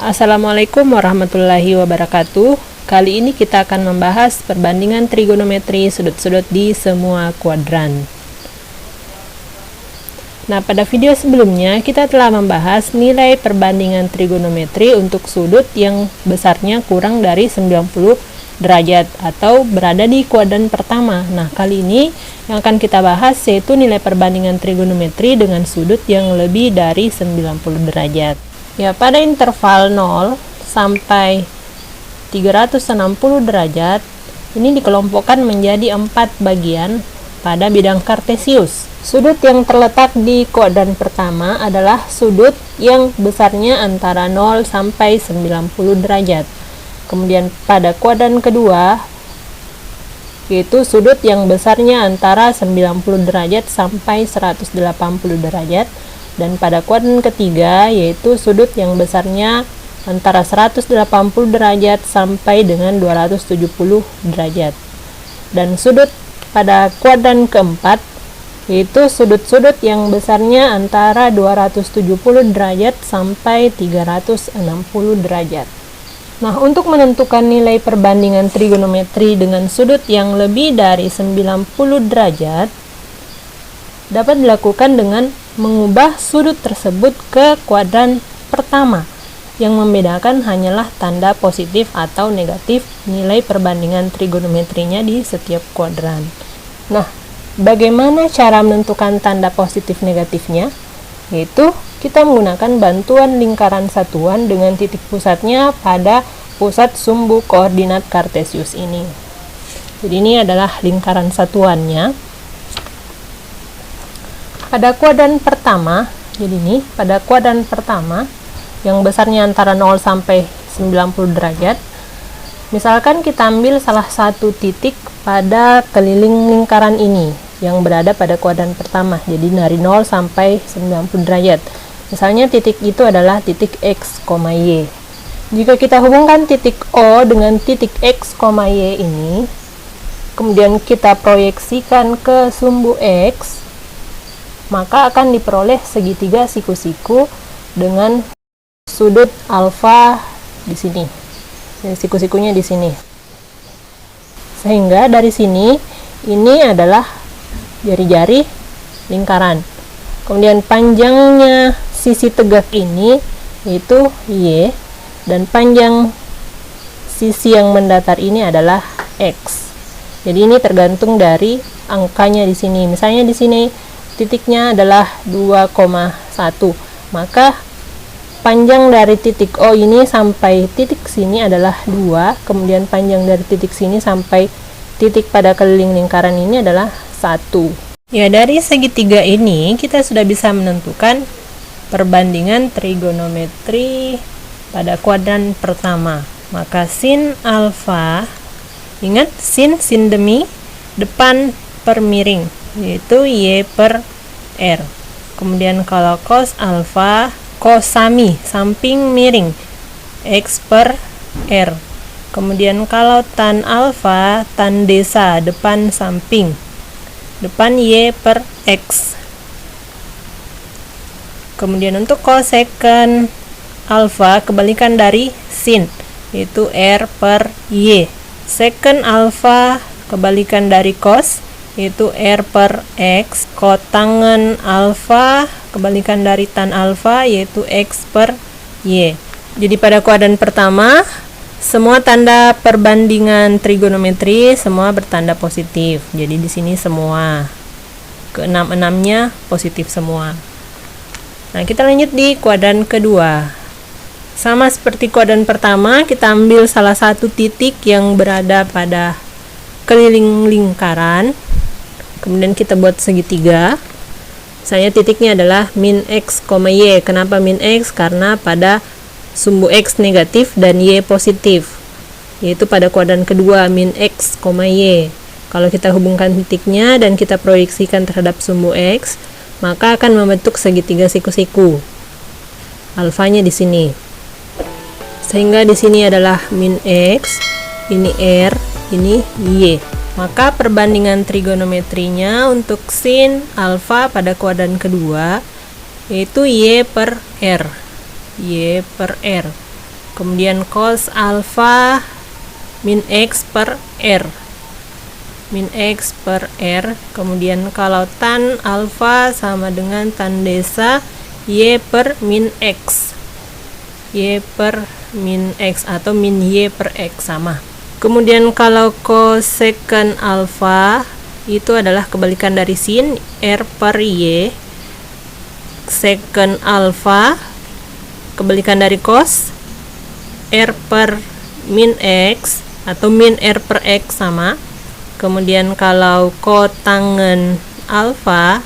Assalamualaikum warahmatullahi wabarakatuh. Kali ini kita akan membahas perbandingan trigonometri sudut-sudut di semua kuadran. Nah, pada video sebelumnya kita telah membahas nilai perbandingan trigonometri untuk sudut yang besarnya kurang dari 90 derajat atau berada di kuadran pertama. Nah, kali ini yang akan kita bahas yaitu nilai perbandingan trigonometri dengan sudut yang lebih dari 90 derajat. Ya, pada interval 0 sampai 360 derajat, ini dikelompokkan menjadi 4 bagian pada bidang kartesius. Sudut yang terletak di kuadran pertama adalah sudut yang besarnya antara 0 sampai 90 derajat. Kemudian pada kuadran kedua, yaitu sudut yang besarnya antara 90 derajat sampai 180 derajat. Dan pada kuadran ketiga, yaitu sudut yang besarnya antara 180 derajat sampai dengan 270 derajat. Dan sudut pada kuadran keempat, yaitu sudut-sudut yang besarnya antara 270 derajat sampai 360 derajat. Nah, untuk menentukan nilai perbandingan trigonometri dengan sudut yang lebih dari 90 derajat, dapat dilakukan dengan mengubah sudut tersebut ke kuadran pertama. Yang membedakan hanyalah tanda positif atau negatif nilai perbandingan trigonometrinya di setiap kuadran. Nah, bagaimana cara menentukan tanda positif negatifnya? Yaitu kita menggunakan bantuan lingkaran satuan dengan titik pusatnya pada pusat sumbu koordinat kartesius ini. Jadi ini adalah lingkaran satuannya. Pada kuadran pertama, jadi ini pada kuadran pertama yang besarnya antara 0 sampai 90 derajat. Misalkan kita ambil salah satu titik pada keliling lingkaran ini yang berada pada kuadran pertama. Jadi dari 0 sampai 90 derajat. Misalnya titik itu adalah titik X, Y. Jika kita hubungkan titik O dengan titik X, Y ini, kemudian kita proyeksikan ke sumbu X, maka akan diperoleh segitiga siku-siku dengan sudut alfa di sini. Jadi siku-sikunya di sini. Sehingga dari sini ini adalah jari-jari lingkaran. Kemudian panjangnya sisi tegak ini yaitu Y, dan panjang sisi yang mendatar ini adalah X. Jadi ini tergantung dari angkanya di sini. Misalnya di sini titiknya adalah 2,1, maka panjang dari titik O ini sampai titik sini adalah 2, kemudian panjang dari titik sini sampai titik pada keliling lingkaran ini adalah 1. Ya, dari segitiga ini kita sudah bisa menentukan perbandingan trigonometri pada kuadran pertama. Maka sin alfa, ingat sin demi, depan per miring, yaitu Y per R. Kemudian kalau cos alfa, cosami, samping miring, X per R. Kemudian kalau tan alfa, tan desa, depan samping, depan Y per X. Kemudian untuk cosecant alfa, kebalikan dari sin, yaitu R per Y. Secant alfa, kebalikan dari cos, yaitu R per X. Kotangen alfa, kebalikan dari tan alfa, yaitu X per Y. Jadi pada kuadran pertama, semua tanda perbandingan trigonometri semua bertanda positif. Jadi di sini semua keenam-enamnya positif semua. Nah, kita lanjut di kuadran kedua. Sama seperti kuadran pertama, kita ambil salah satu titik yang berada pada keliling lingkaran. Kemudian kita buat segitiga. Misalnya titiknya adalah min X, Y. Kenapa min X? Karena pada sumbu X negatif dan Y positif, yaitu pada kuadran kedua min X, Y. Kalau kita hubungkan titiknya dan kita proyeksikan terhadap sumbu X, maka akan membentuk segitiga siku-siku. Alfanya di sini. Sehingga di sini adalah min X, ini R, ini Y. Maka perbandingan trigonometrinya untuk sin alfa pada kuadran kedua yaitu Y per R. Y per R. Kemudian cos alfa min X per R. Min X per R. Kemudian kalau tan alfa sama dengan tan desa Y per min X. Y per min X atau min Y per X sama. Kemudian kalau cosecant alfa itu adalah kebalikan dari sin R per Y. Secant alfa kebalikan dari cos R per min X atau min R per X sama. Kemudian kalau kotangen alfa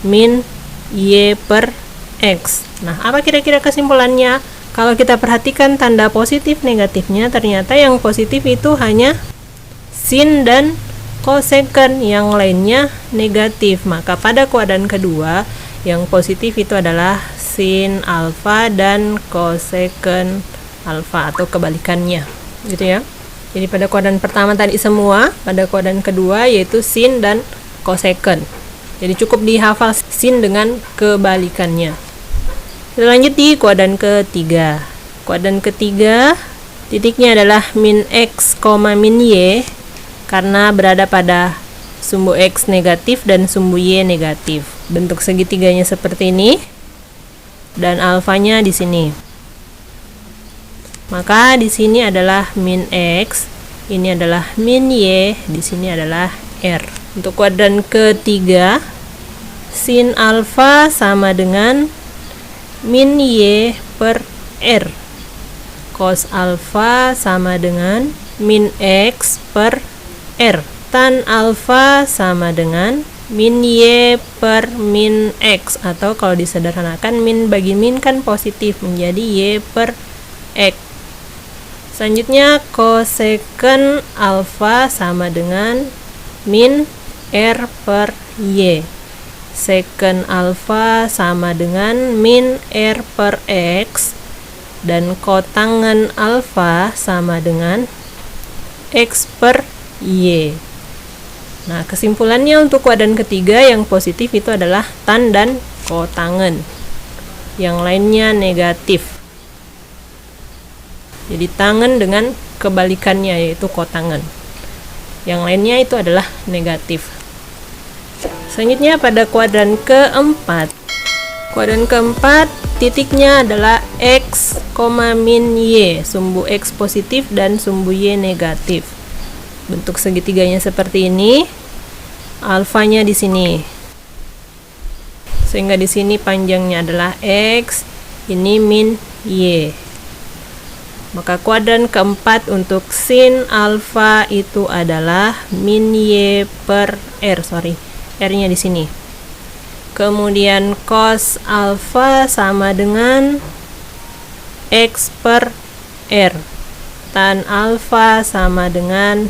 min Y per X. Nah, apa kira-kira kesimpulannya? Kalau kita perhatikan tanda positif negatifnya, ternyata yang positif itu hanya sin dan cosecant, yang lainnya negatif. Maka pada kuadran kedua, yang positif itu adalah sin alfa dan cosecant alfa atau kebalikannya, gitu ya. Jadi pada kuadran pertama tadi semua, pada kuadran kedua yaitu sin dan cosecant. Jadi cukup dihafal sin dengan kebalikannya. Kita lanjut di kuadran ketiga. Kuadran ketiga, titiknya adalah min X, min Y, karena berada pada sumbu X negatif dan sumbu Y negatif. Bentuk segitiganya seperti ini, dan alfanya di sini. Maka di sini adalah min X, ini adalah min Y, di sini adalah R. Untuk kuadran ketiga, sin alfa sama dengan min Y per R. Cos alfa sama dengan min X per R. Tan alfa sama dengan min Y per min X, atau kalau disederhanakan min bagi min kan positif, menjadi Y per X. Selanjutnya cosecant alfa sama dengan min R per Y. Secant alfa sama dengan min R per X, dan kotangen alfa sama dengan X per Y. Nah, kesimpulannya untuk kuadran ketiga yang positif itu adalah tan dan kotangen, yang lainnya negatif. Jadi tangen dengan kebalikannya yaitu kotangen, yang lainnya itu adalah negatif. Selanjutnya pada kuadran keempat. Kuadran keempat titiknya adalah X, min Y, sumbu X positif dan sumbu Y negatif. Bentuk segitiganya seperti ini. Alfanya di sini. Sehingga di sini panjangnya adalah X, ini min Y. Maka kuadran keempat untuk sin alfa itu adalah min Y per R, R-nya di sini. Kemudian cos alfa sama dengan X per R. Tan alfa sama dengan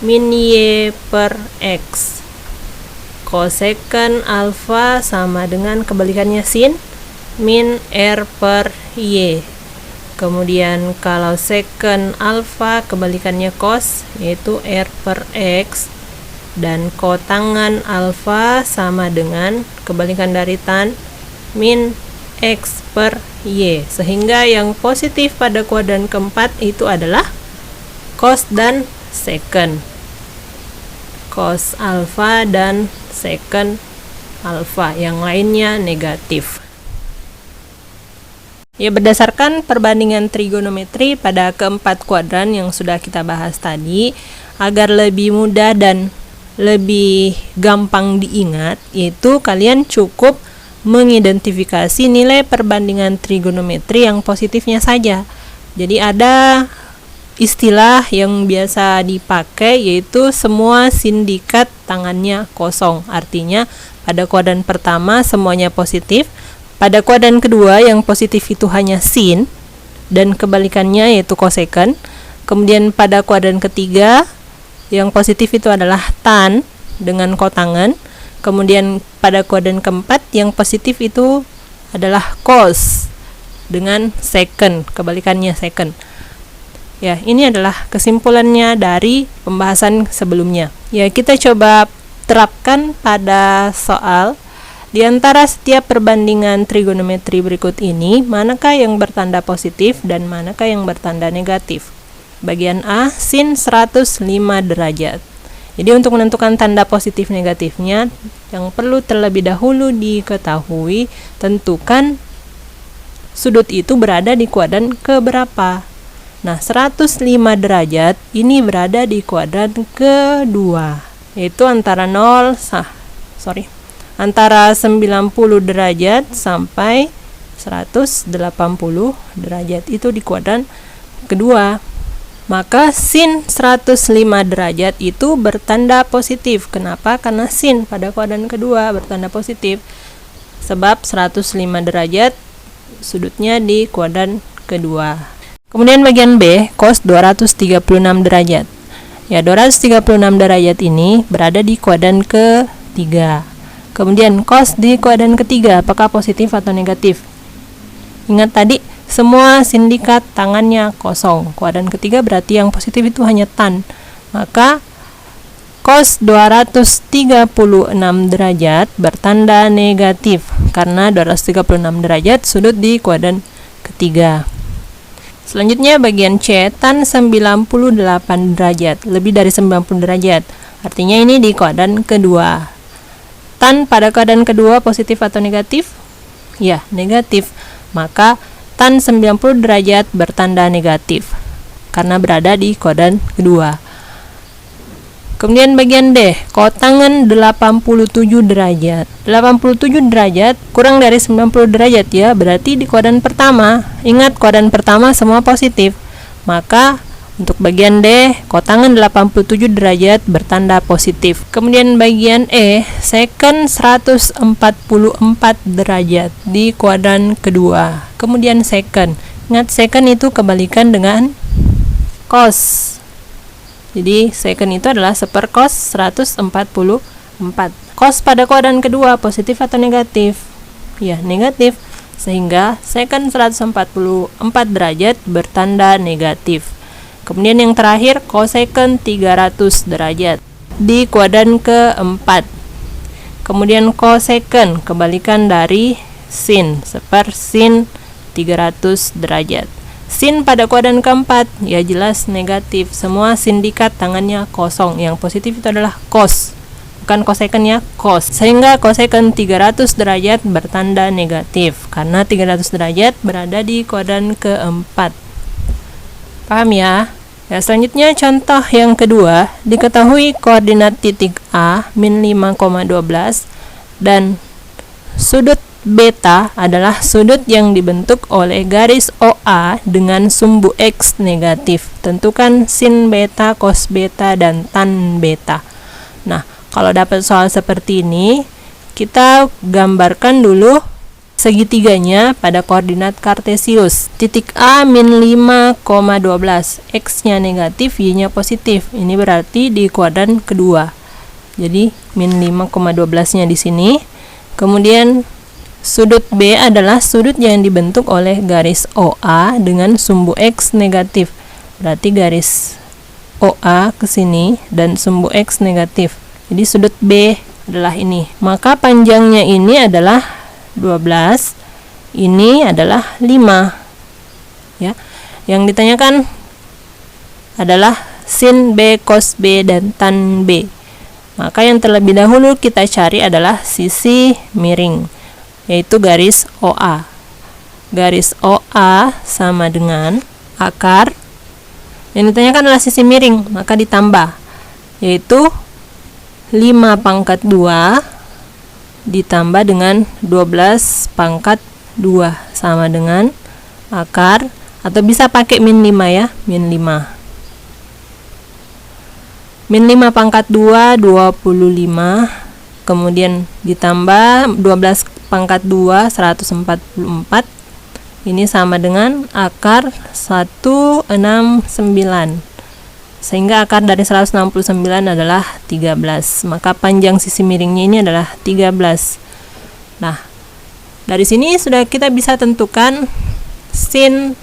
min Y per X. Cosecant alfa sama dengan kebalikannya sin, min R per Y. Kemudian kalau secant alfa kebalikannya cos, yaitu R per X. Dan kotangen alfa sama dengan kebalikan dari tan, min X per Y. Sehingga yang positif pada kuadran keempat itu adalah cos dan secant. Cos alfa dan secant alfa, yang lainnya negatif. Ya, berdasarkan perbandingan trigonometri pada keempat kuadran yang sudah kita bahas tadi, agar lebih mudah dan lebih gampang diingat, yaitu kalian cukup mengidentifikasi nilai perbandingan trigonometri yang positifnya saja. Jadi ada istilah yang biasa dipakai, yaitu semua sindikat tangannya kosong. Artinya pada kuadran pertama semuanya positif, pada kuadran kedua yang positif itu hanya sin dan kebalikannya yaitu cosecant. Kemudian pada kuadran ketiga yang positif itu adalah tan dengan kotangen. Kemudian pada kuadran keempat yang positif itu adalah cos dengan secant, kebalikannya secant. Ya, ini adalah kesimpulannya dari pembahasan sebelumnya. Ya, kita coba terapkan pada soal Di antara setiap perbandingan trigonometri berikut ini, manakah yang bertanda positif dan manakah yang bertanda negatif? Bagian A, sin 105 derajat. Jadi untuk menentukan tanda positif negatifnya, yang perlu terlebih dahulu diketahui, tentukan sudut itu berada di kuadran keberapa. Nah, 105 derajat ini berada di kuadran kedua, yaitu antara 90 derajat sampai 180 derajat itu di kuadran kedua. Maka sin 105 derajat itu bertanda positif. Kenapa? Karena sin pada kuadran kedua bertanda positif. Sebab 105 derajat sudutnya di kuadran kedua. Kemudian bagian B, cos 236 derajat. Ya, 236 derajat ini berada di kuadran ketiga. Kemudian cos di kuadran ketiga, apakah positif atau negatif? Ingat tadi, semua sindikat tangannya kosong. Kuadran ketiga berarti yang positif itu hanya tan. Maka cos 236 derajat bertanda negatif karena 236 derajat sudut di kuadran ketiga. Selanjutnya bagian C, tan 98 derajat, lebih dari 90 derajat. Artinya ini di kuadran kedua. Tan pada kuadran kedua positif atau negatif? Ya, negatif. Maka tan 90 derajat bertanda negatif karena berada di kuadran kedua. Kemudian bagian D, kotangan 87 derajat. 87 derajat kurang dari 90 derajat ya, berarti di kuadran pertama. Ingat, kuadran pertama semua positif. Maka untuk bagian D, kotangan 87 derajat bertanda positif. Kemudian bagian E, secant 144 derajat di kuadran kedua. Kemudian secant. Ingat, secant itu kebalikan dengan cos. Jadi secant itu adalah sepercos 144. Cos pada kuadran kedua positif atau negatif? Ya, negatif. Sehingga secant 144 derajat bertanda negatif. Kemudian yang terakhir, cosecant 300 derajat di kuadran keempat. Kemudian cosecant kebalikan dari sin, sin 300 derajat. Sin pada kuadran keempat, ya jelas negatif. Semua sindikat tangannya kosong. Yang positif itu adalah cos, bukan cosecant ya, cos. Sehingga cosecant 300 derajat bertanda negatif karena 300 derajat berada di kuadran keempat. Paham ya? Ya, selanjutnya contoh yang kedua, diketahui koordinat titik A min 5,12 dan sudut beta adalah sudut yang dibentuk oleh garis OA dengan sumbu X negatif. Tentukan sin beta, cos beta, dan tan beta. Nah, kalau dapat soal seperti ini, kita gambarkan dulu segitiganya pada koordinat kartesius. Titik A min 5,12, X-nya negatif, Y-nya positif. Ini berarti di kuadran kedua. Jadi min 5,12-nya di sini. Kemudian sudut B adalah sudut yang dibentuk oleh garis OA dengan sumbu X negatif. Berarti garis OA ke sini dan sumbu X negatif. Jadi sudut B adalah ini. Maka panjangnya ini adalah 12, ini adalah 5 ya. Yang ditanyakan adalah sin B, cos B, dan tan B. Maka yang terlebih dahulu kita cari adalah sisi miring, yaitu garis OA. Garis OA sama dengan akar, yang ditanyakan adalah sisi miring, maka ditambah, yaitu 5 pangkat 2 ditambah dengan 12 pangkat 2 sama dengan akar, atau bisa pakai min 5 ya, min 5. Min 5 pangkat 2, 25. Kemudian ditambah 12 pangkat 2, 144. Ini sama dengan akar 169. Sehingga akar dari 169 adalah 13. Maka panjang sisi miringnya ini adalah 13. Nah, dari sini sudah kita bisa tentukan sin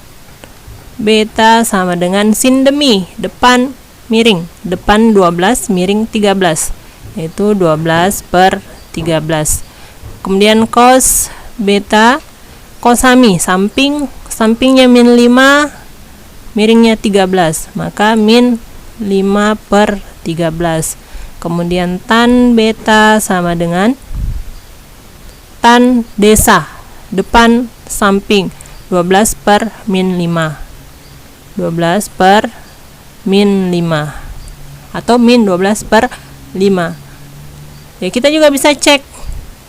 beta sama dengan sin demi, depan miring, depan 12 miring 13, yaitu 12/13. Kemudian cos beta cosami, sampingnya min 5, miringnya 13, maka min 5/13. Kemudian tan beta sama dengan tan desa, depan samping, 12/-5, 12/-5, atau min 12/5. Ya, kita juga bisa cek,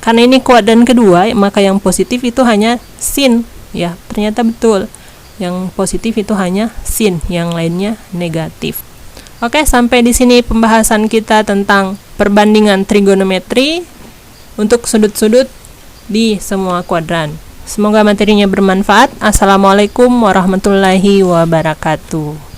karena ini kuadran kedua, maka yang positif itu hanya sin. Ya, ternyata betul, yang positif itu hanya sin, yang lainnya negatif. Oke, sampai di sini pembahasan kita tentang perbandingan trigonometri untuk sudut-sudut di semua kuadran. Semoga materinya bermanfaat. Assalamualaikum warahmatullahi wabarakatuh.